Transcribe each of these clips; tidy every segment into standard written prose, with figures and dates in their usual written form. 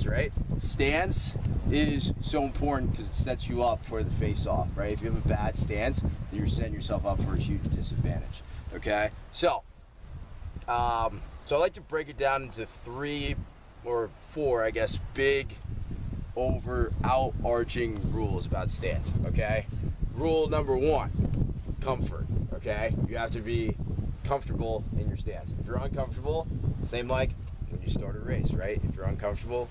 stance, right? Stance is so important because it sets you up for the face-off, right? If you have a bad stance, then you're setting yourself up for a huge disadvantage, okay? So I like to break it down into 3 or 4, I guess, big overarching rules about stance, okay? Rule number 1, comfort, okay? You have to be comfortable in your stance. If you're uncomfortable, same like when you start a race, right? If you're uncomfortable,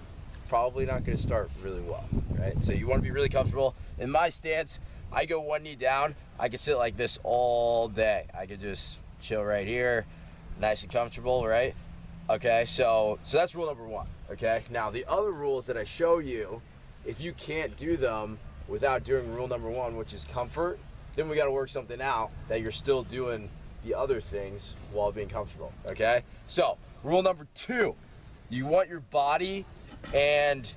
probably not going to start really well, right? So you want to be really comfortable. In my stance, I go 1 knee down. I can sit like this all day. I could just chill right here, nice and comfortable, right? Okay, so that's rule number 1, okay? Now, the other rules that I show you, if you can't do them without doing rule number 1, which is comfort, then we got to work something out that you're still doing the other things while being comfortable, okay? So, rule number 2, you want your body and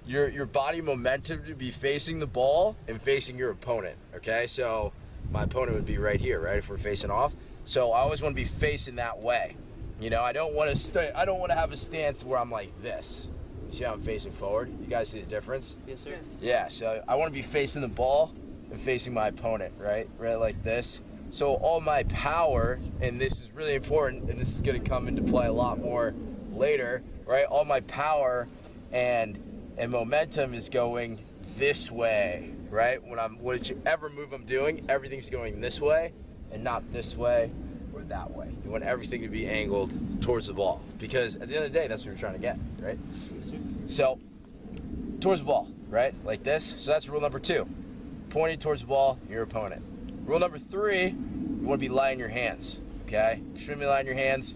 your body momentum to be facing the ball and facing your opponent, okay? So, my opponent would be right here, right, if we're facing off. So, I always want to be facing that way. You know, I don't want to have a stance where I'm like this. You see how I'm facing forward? You guys see the difference? Yes, sir. Yeah, so I want to be facing the ball and facing my opponent, right? Right like this. So all my power, and this is really important, and this is going to come into play a lot more later, right? All my power and momentum is going this way, right? Whichever move I'm doing, everything's going this way and not this way or that way. You want everything to be angled towards the ball because at the end of the day, that's what you're trying to get, right? So towards the ball, right? Like this. So that's rule number 2. Pointing towards the ball, your opponent. Rule number 3, you want to be light in your hands, okay? Extremely light in your hands.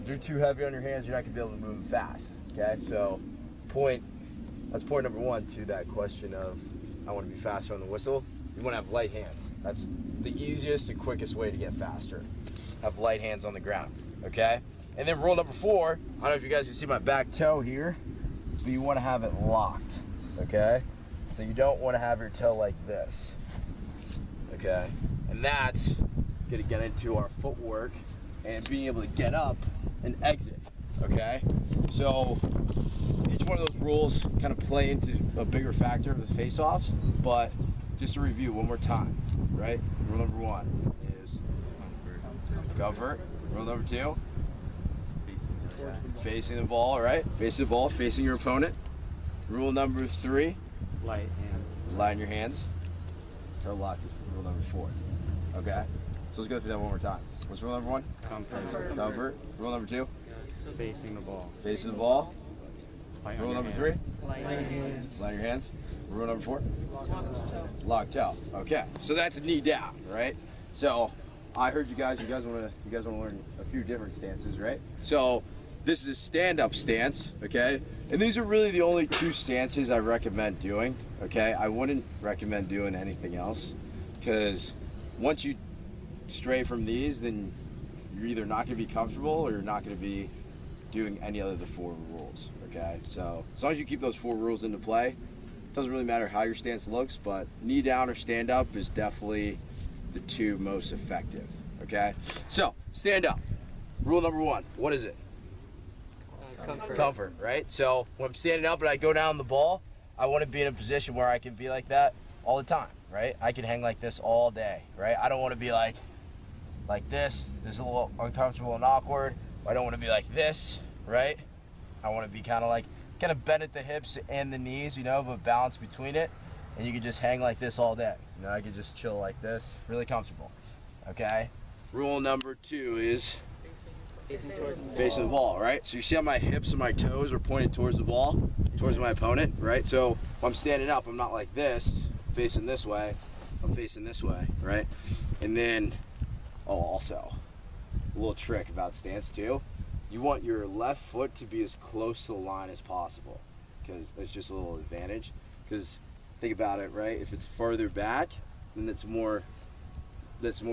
If you're too heavy on your hands, you're not going to be able to move fast, okay? So that's point number 1 to that question of I want to be faster on the whistle. You want to have light hands. That's the easiest and quickest way to get faster. Have light hands on the ground, okay? And then rule number 4, I don't know if you guys can see my back toe here, but you want to have it locked, okay? So you don't want to have your toe like this, okay? And that's going to get into our footwork and being able to get up and exit, okay? So each one of those rules kind of play into a bigger factor of the face-offs, but just to review one more time, right? Rule number 1 is comfort. Rule number 2, facing the ball, right? Facing the ball, facing your opponent. Rule number 3, Light hands. light in your hands. Toe lock is rule number 4. Okay? So let's go through that one more time. What's rule number 1? Comfort. Comfort. Rule number 2? Facing the ball. Facing the ball. Light Rule on number your 3? hand. Light hands. Light in your hands. Rule number 4? Locked toe. Okay. So that's knee down, right? So I heard you guys want to learn a few different stances, right? So this is a stand-up stance, okay? And these are really the only 2 stances I recommend doing, okay? I wouldn't recommend doing anything else because once you stray from these, then you're either not going to be comfortable or you're not going to be doing any other of the 4 rules, okay? So as long as you keep those 4 rules into play, it doesn't really matter how your stance looks, but knee down or stand up is definitely the 2 most effective, okay? So stand up. Rule number 1, what is it? Comfort, right? So when I'm standing up and I go down the ball, I want to be in a position where I can be like that all the time, right? I can hang like this all day, right? I don't want to be like this. This is a little uncomfortable and awkward. I don't want to be like this, right? I want to be kind of bent at the hips and the knees, you know, but balance between it. And you can just hang like this all day. You know, I can just chill like this, really comfortable, okay? Rule number 2 is facing the ball, right? So you see how my hips and my toes are pointed towards the ball, towards my opponent, right? So if I'm standing up, I'm not like this, facing this way, I'm facing this way, right? And then, also, a little trick about stance too, you want your left foot to be as close to the line as possible, because that's just a little advantage, because think about it, right? If it's further back, then that's more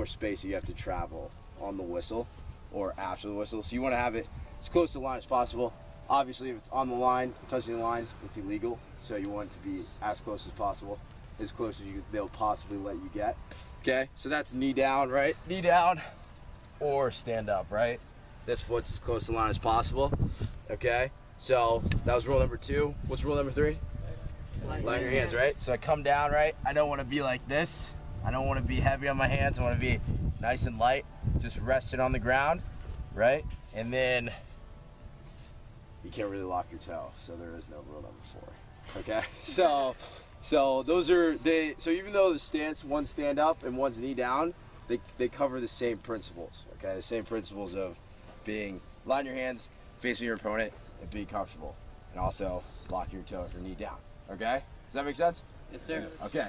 space you have to travel on the whistle or after the whistle. So you want to have it as close to the line as possible. Obviously, if it's on the line, touching the line, it's illegal. So you want it to be as close as possible, as close as they'll possibly let you get. Okay, so that's knee down, right? Knee down or stand up, right? This foot's as close to the line as possible. Okay, So that was rule number 2. What's rule number 3? Line your hands, right? So I come down, right? I don't want to be like this. I don't want to be heavy on my hands. I want to be nice and light, just resting on the ground, right? And then you can't really lock your toe, so there is no rule number 4. Okay? So those are so even though the stance, one's stand up and one's knee down, they cover the same principles. Okay, the same principles of being line your hands, facing your opponent, and be comfortable, and also lock your toe if your knee down. Okay, does that make sense? Yes, sir. Okay.